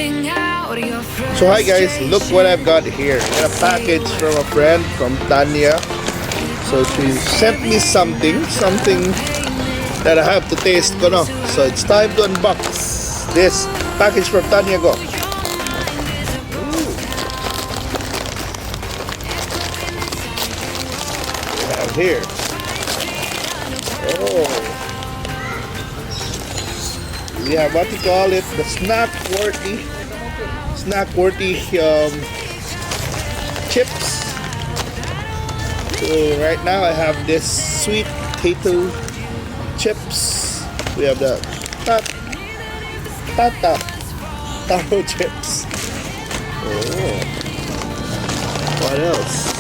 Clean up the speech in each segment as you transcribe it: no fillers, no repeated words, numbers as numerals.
So hi guys, look what I've got here. A package from a friend from Tanya. So she sent me something that I have to taste ko, no? So it's time to unbox this package from Tanya. Go. We have here. Oh. We have what you call it, the SnackWorthy chips. So right now I have this sweet potato chips. We have the taro chips. Oh, what else?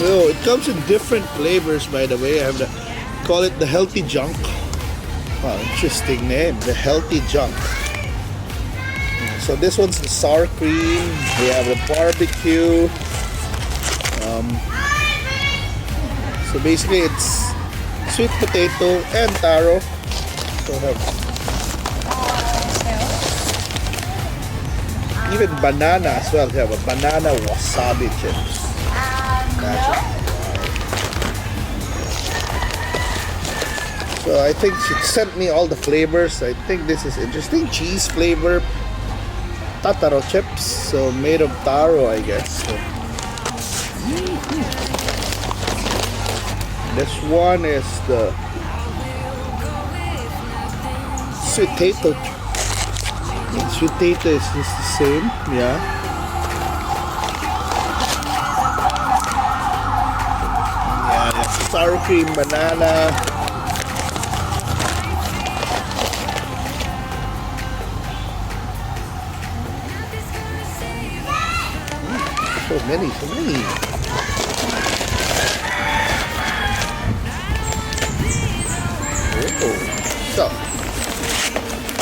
No, it comes in different flavors, by the way. I have the call it the healthy junk. Wow, interesting name, the healthy junk. So this one's the sour cream. We have the barbecue. So basically it's sweet potato and taro. So even banana as well. We have a banana wasabi chips. So I think she sent me all the flavors. I think this is interesting. Cheese flavor, taro chips, so made of taro, I guess. So, this one is the sweet potato. Sweet potato is just the same, yeah. Yeah, sour cream, banana. So many. Oh. So,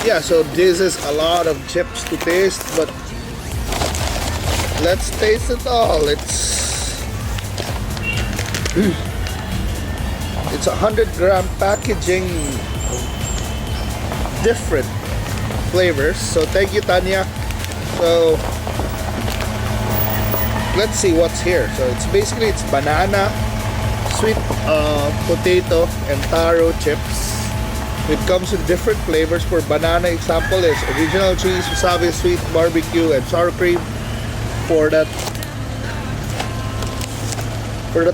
yeah, so this is a lot of chips to taste, but let's taste it all. It's 100-gram packaging, different flavors. So thank you, Tanya. So let's see what's here. So it's banana, sweet potato, and taro chips. It comes in different flavors. For banana example is original cheese, wasabi, sweet, barbecue, and sour cream. For the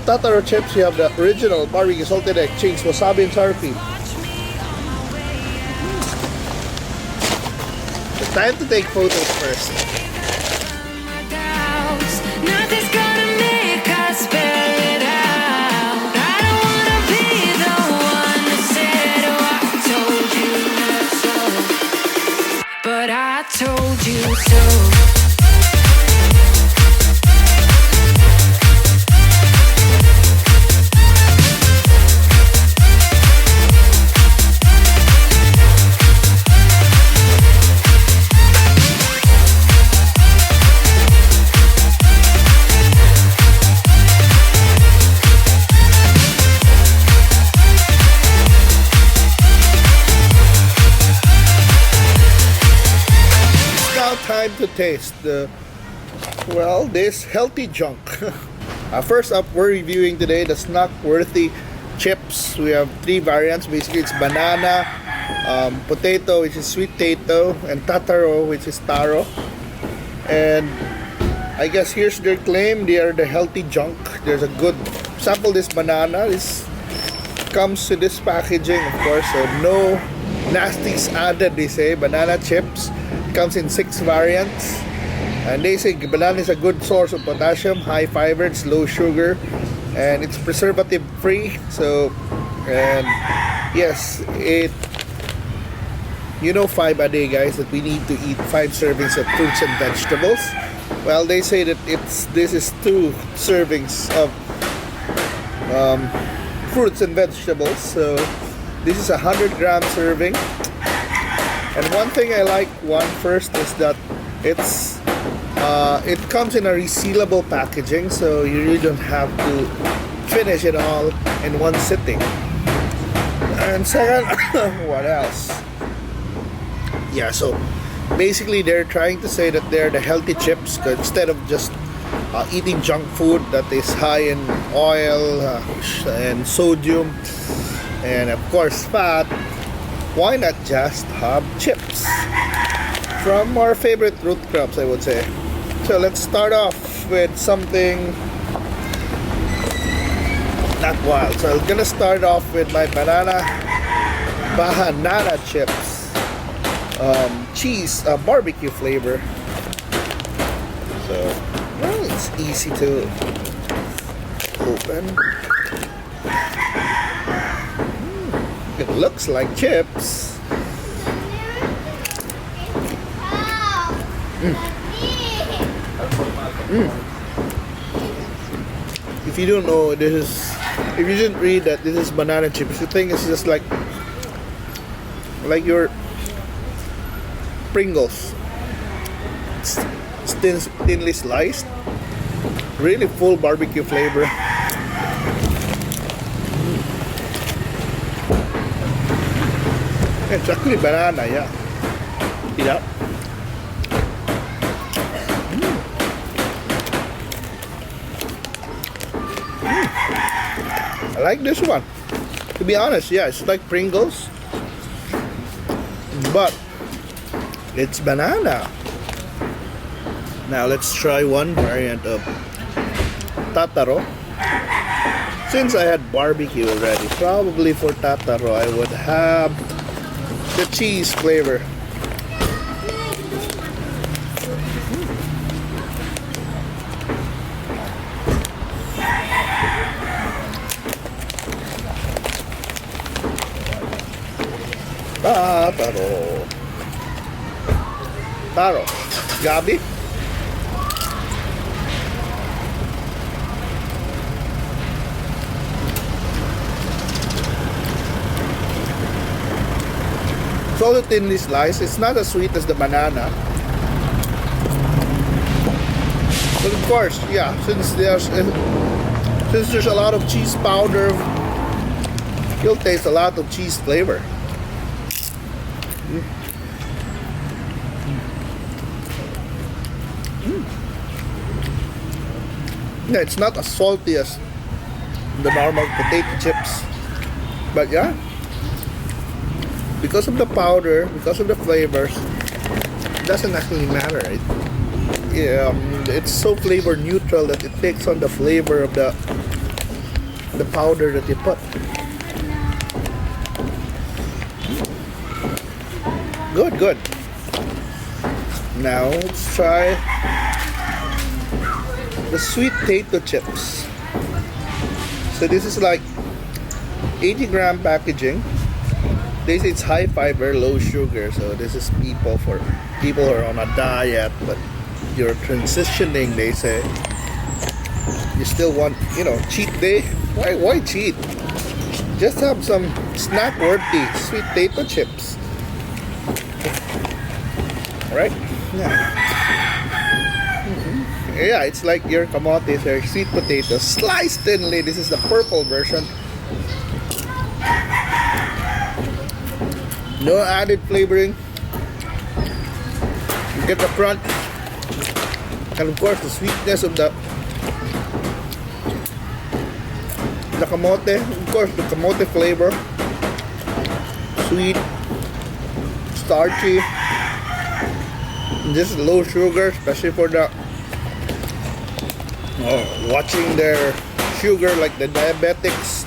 taro chips, you have the original barbecue, salted egg, cheese, wasabi, and sour cream. It's time to take photos first. Nothing's gonna make us spell it out. I don't wanna be the one that said, oh, I told you so, but I told you so. Time to taste this healthy junk. First up, we're reviewing today the SnackWorthy chips. We have 3 variants. Basically, it's banana, potato, which is sweet potato, and taro, which is taro. And I guess here's their claim: they are the healthy junk. There's a good sample. This banana. This comes to this packaging, of course. So no nasties added. They say banana chips. Comes in 6 variants, and they say banana is a good source of potassium, high fiber, it's low sugar, and it's preservative free. So, and yes, 5 a day, guys, that we need to eat 5 servings of fruits and vegetables. Well, they say that this is 2 servings of fruits and vegetables. So this is a 100-gram serving. And one thing I like first is that it comes in a resealable packaging, so you really don't have to finish it all in one sitting. And second, what else? Yeah, so basically they're trying to say that they're the healthy chips, 'cause instead of just eating junk food that is high in oil and sodium and of course fat, why not just have chips from our favorite root crops, I would say. So let's start off with something not wild. So I'm gonna start off with my banana chips, cheese, barbecue flavor. So well, it's easy to open. It looks like chips. If you don't know, if you didn't read that this is banana chips, you think it's just like your Pringles. It's thinly sliced, really full barbecue flavor. It's actually banana, yeah. Yeah. I like this one. To be honest, yeah, it's like Pringles, but it's banana. Now let's try one variant of Tataro. Since I had barbecue already, probably for Tataro I would have the cheese flavor. Taro. Gabi. It's also thinly sliced. It's not as sweet as the banana. But of course, yeah, since there's a lot of cheese powder, you'll taste a lot of cheese flavor. Yeah, it's not as salty as the normal potato chips, but yeah, because of the powder, because of the flavors, it doesn't actually matter. It's so flavor neutral that it takes on the flavor of the powder that you put. Good. Now let's try the sweet potato chips. So this is like 80-gram packaging. They say it's high fiber, low sugar. So this is people who are on a diet, but you're transitioning. They say you still want, cheat day. Why cheat? Just have some snack-worthy sweet potato chips. Right? Yeah. Yeah, it's like your kamotes or sweet potatoes sliced thinly. This is the purple version. No added flavoring. You get the crunch, and of course the sweetness of the kamote. Of course the kamote flavor, sweet, starchy. And this is low sugar, especially for the watching their sugar like the diabetics.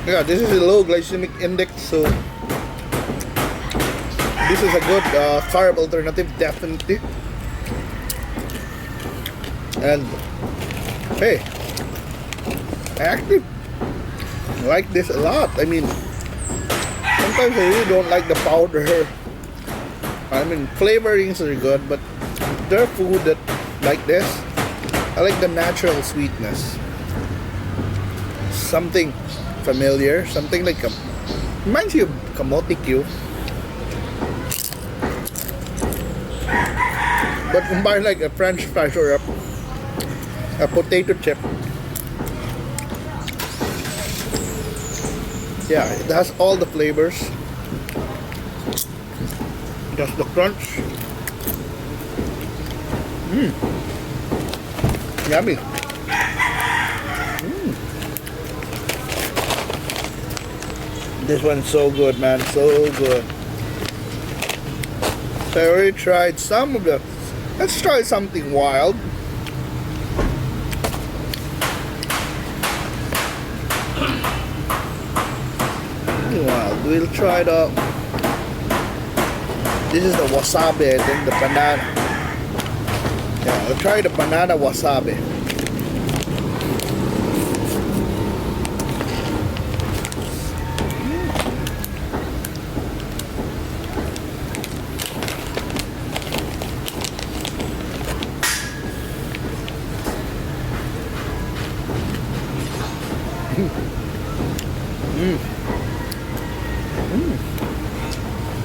Yeah, this is a low glycemic index, so this is a good carb alternative, definitely. And hey, I actually like this a lot. I mean, sometimes I really don't like the powder. I mean, flavorings are good, but there are food that like this, I like the natural sweetness. Something familiar, something like reminds you of kamote Q. But combined like a French fries or a potato chip. Yeah, it has all the flavors. Just the crunch. Yummy. This one's so good, man. So good. So I already tried some of the. Let's try something wild. Wild. We'll try the. This is the wasabi, I think, the banana. Yeah, I'll try the banana wasabi.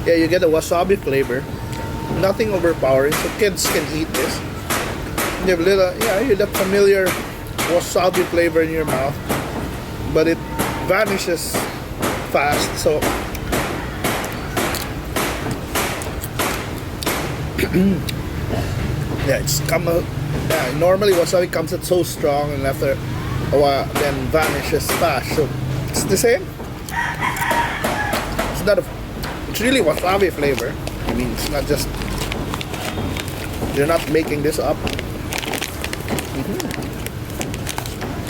Yeah, you get a wasabi flavor. Nothing overpowering, so kids can eat this. You have little, yeah, you have familiar wasabi flavor in your mouth, but it vanishes fast. So yeah, it's come out. Yeah, normally wasabi comes out so strong, and after a while, then vanishes fast. So it's the same. It's not a. It's really wasabi flavor. I mean, it's not just. They're not making this up.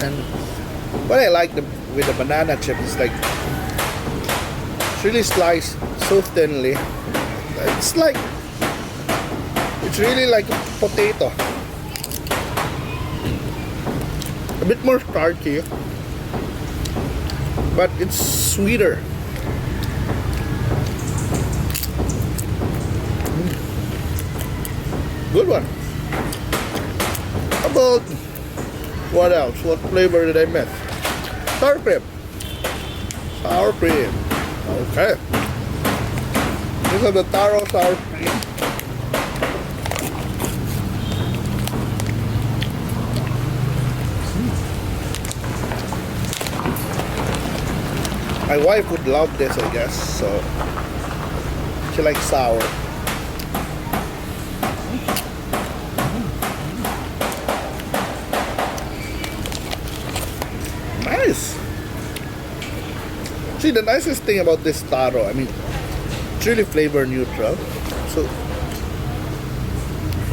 And what I like with the banana chip is like it's really sliced so thinly. It's really like a potato. A bit more starchy, but it's sweeter. Good one. How about what else? What flavor did I miss? Sour cream. Sour cream. Okay. These are the taro sour cream. My wife would love this, I guess. So she likes sour. Nice. See, the nicest thing about this taro, I mean, it's really flavor neutral.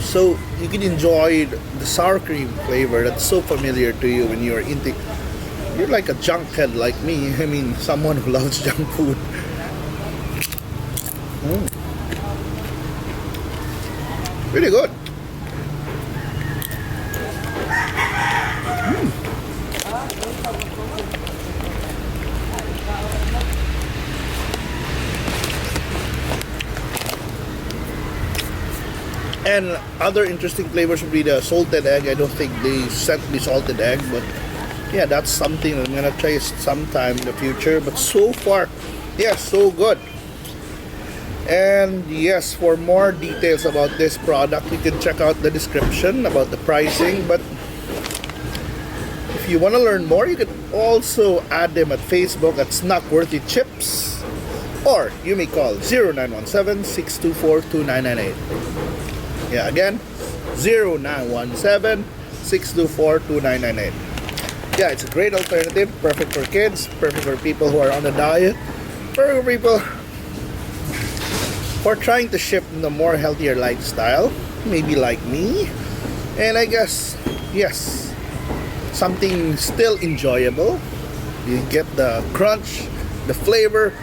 So you can enjoy the sour cream flavor that's so familiar to you when you're eating. You're like a junk head like me. I mean, someone who loves junk food. Really good. And other interesting flavors would be the salted egg. I don't think they sent me salted egg, but yeah, that's something I'm gonna try sometime in the future. But so far, yeah, so good. And yes, for more details about this product, you can check out the description about the pricing. But if you want to learn more, you can also add them at Facebook at SnackWorthy Chips, or you may call 0917-624-2998. Yeah, again, 0917-624-2998. Yeah, it's a great alternative, perfect for kids, perfect for people who are on a diet, perfect for people who are trying to shift in a more healthier lifestyle, maybe like me. And I guess, yes, something still enjoyable. You get the crunch, the flavor,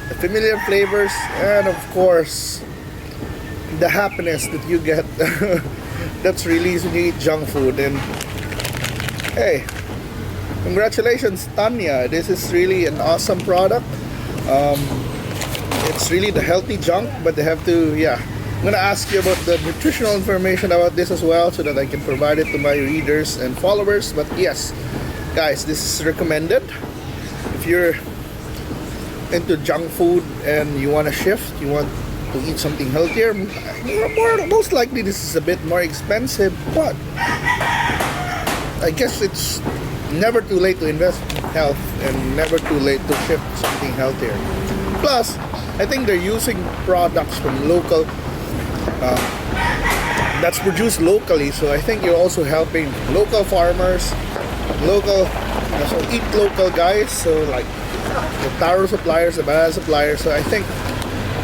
the familiar flavors, and of course, the happiness that you get that's released when you eat junk food. And hey, congratulations, Tanya. This is really an awesome product. It's really the healthy junk, but they have to, yeah. I'm gonna ask you about the nutritional information about this as well, so that I can provide it to my readers and followers. But yes, guys, this is recommended. If you're into junk food and you want to shift, you want to eat something healthier, most likely this is a bit more expensive, but I guess it's never too late to invest in health and never too late to shift something healthier. Plus, I think they're using products from local, that's produced locally. So I think you're also helping local farmers, local, so eat local guys. So like the taro suppliers, the banana suppliers. So I think,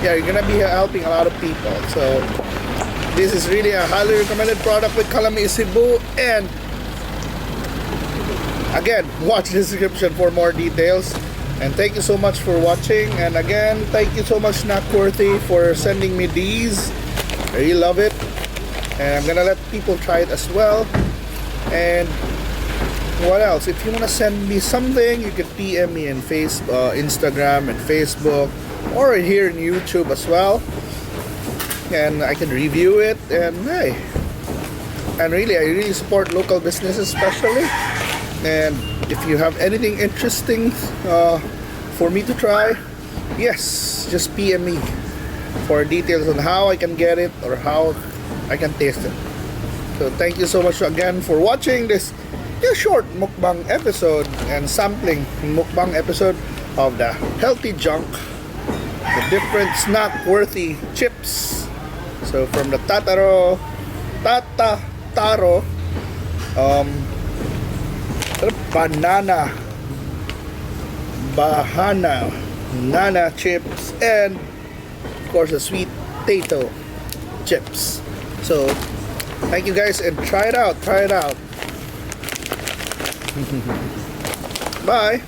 yeah, you're gonna be helping a lot of people. So this is really a highly recommended product with Kalami Cebu. And again, watch the description for more details. And thank you so much for watching. And again, thank you so much SnackWorthy for sending me these. I really love it. And I'm gonna let people try it as well. And what else? If you wanna send me something, you can PM me in Instagram and Facebook, or here in YouTube as well. And I can review it. And hey, and really, I really support local businesses especially. And if you have anything interesting for me to try, yes, just PM me for details on how I can get it or how I can taste it. So thank you so much again for watching this short mukbang episode and sampling mukbang episode of the healthy junk, the different snack-worthy chips. So from the Taro, banana chips, and of course the sweet potato chips. So thank you guys, and try it out. Bye.